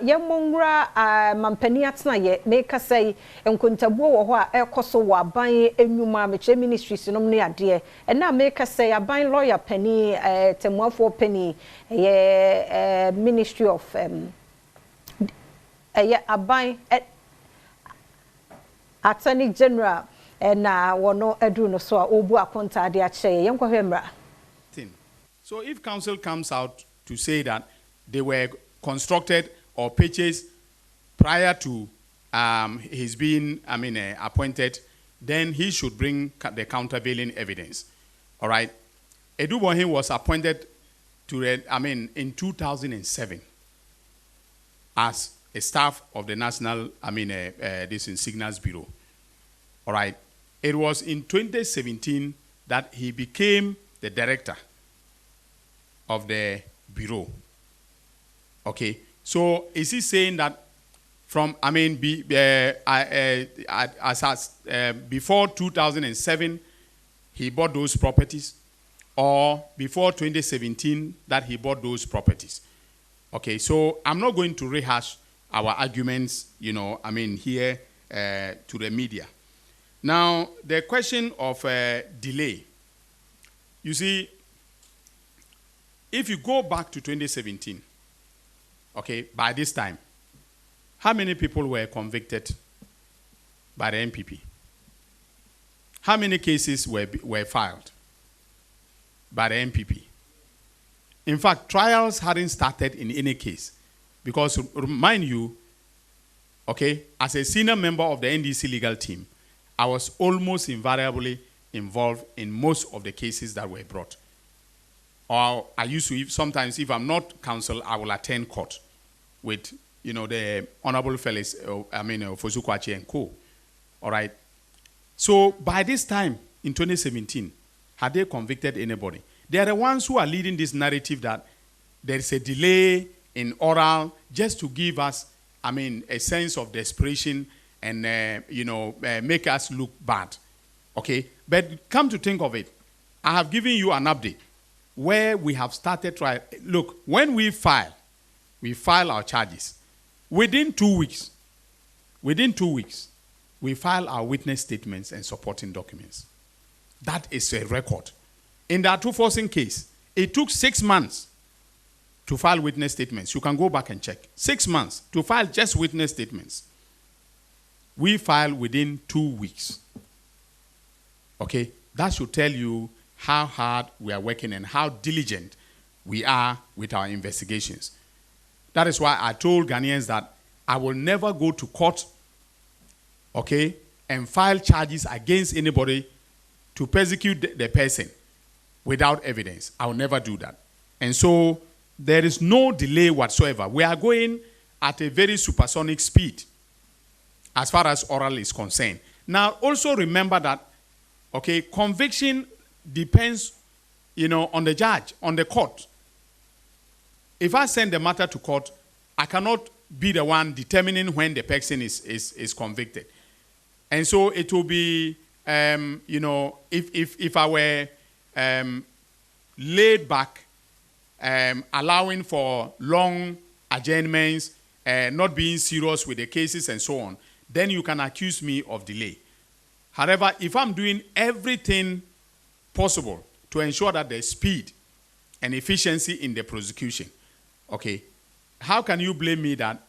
Yemongra mampani atena ye make say enkontabuo wo ho a ekoso wo aban enwuma meche ministries no ne ade e na make say aban lawyer pani temuafo pani ye ministry of ye aban attorney general na wono edu no so a obu akonta ade a che yenkwohwemra. So if council comes out to say that they were constructed or purchased prior to his being, appointed, then he should bring the countervailing evidence. All right. Edubonhe was appointed in 2007 as a staff of the National, Signals Bureau. All right. It was in 2017 that he became the director of the bureau. Okay. So is he saying that from before 2007 he bought those properties, or before 2017 that he bought those properties? Okay, so I'm not going to rehash our arguments, here to the media. Now, the question of delay. You see, if you go back to 2017, okay, by this time, how many people were convicted by the MPP? How many cases were filed by the MPP? In fact, trials hadn't started in any case. Because, remind you, okay, as a senior member of the NDC legal team, I was almost invariably involved in most of the cases that were brought. Or I used to, sometimes if I'm not counsel, I will attend court with, the Honorable Felix, Fosukwachi and co. All right. So by this time, in 2017, had they convicted anybody? They are the ones who are leading this narrative that there is a delay in oral just to give us, a sense of desperation and, make us look bad. Okay? But come to think of it, I have given you an update where we have started trial. Look, when we file our charges. Within 2 weeks, we file our witness statements and supporting documents. That is a record. In the Atuforcing case, it took 6 months to file witness statements. You can go back and check. 6 months to file just witness statements. We file within 2 weeks. Okay? That should tell you how hard we are working and how diligent we are with our investigations. That is why I told Ghanaians that I will never go to court, okay, and file charges against anybody to persecute the person without evidence. I will never do that. And so there is no delay whatsoever. We are going at a very supersonic speed as far as oral is concerned. Now, also remember that, okay, conviction depends, on the judge, on the court. If I send the matter to court, I cannot be the one determining when the person is convicted. And so it will be, if I were laid back, allowing for long adjournments, not being serious with the cases and so on, then you can accuse me of delay. However, if I'm doing everything possible to ensure that there's speed and efficiency in the prosecution, okay, how can you blame me that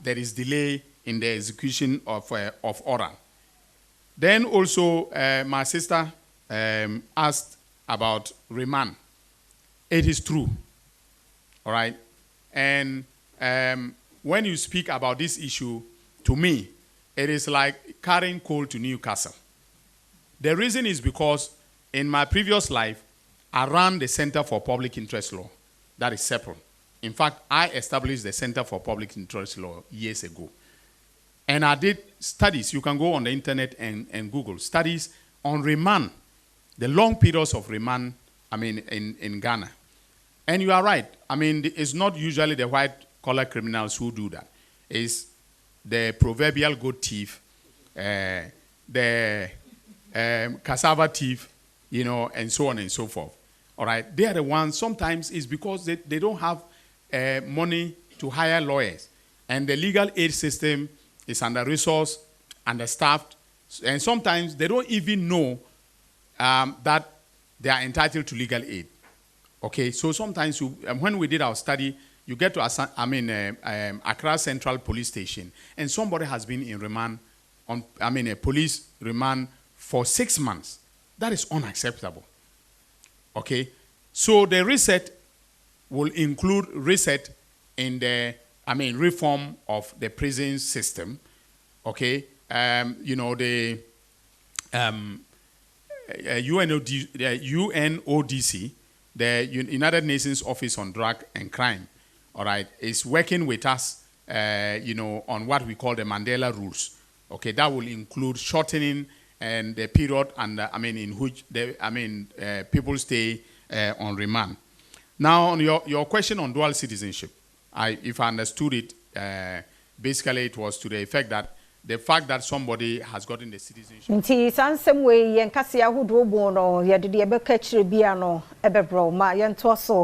there is delay in the execution of oral? Then also, my sister asked about remand. It is true, all right? And when you speak about this issue, to me, it is like carrying coal to Newcastle. The reason is because in my previous life, I ran the Center for Public Interest Law. That is separate. In fact, I established the Center for Public Interest Law years ago. And I did studies. You can go on the internet and Google studies on remand, the long periods of remand, in Ghana. And you are right. It's not usually the white-collar criminals who do that. It's the proverbial goat thief, the cassava thief, and so on and so forth. All right, they are the ones. Sometimes it's because they don't have money to hire lawyers, and the legal aid system is under-resourced, understaffed, and sometimes they don't even know that they are entitled to legal aid. Okay, so sometimes when we did our study, you get to Accra Central Police Station, and somebody has been in remand a police remand for 6 months. That is unacceptable. Okay, so the reset will include reset in the reform of the prison system. Okay, the UNODC, the United Nations Office on Drug and Crime, all right, is working with us, on what we call the Mandela rules. Okay, that will include shortening and the period in which people stay on remand. Now, on your question on dual citizenship, if I understood it, basically it was to the effect that the fact that somebody has gotten the citizenship. Nti sansem we yen Kasee ahodo bo no ye de beka kire bia no ebebro ma yen to so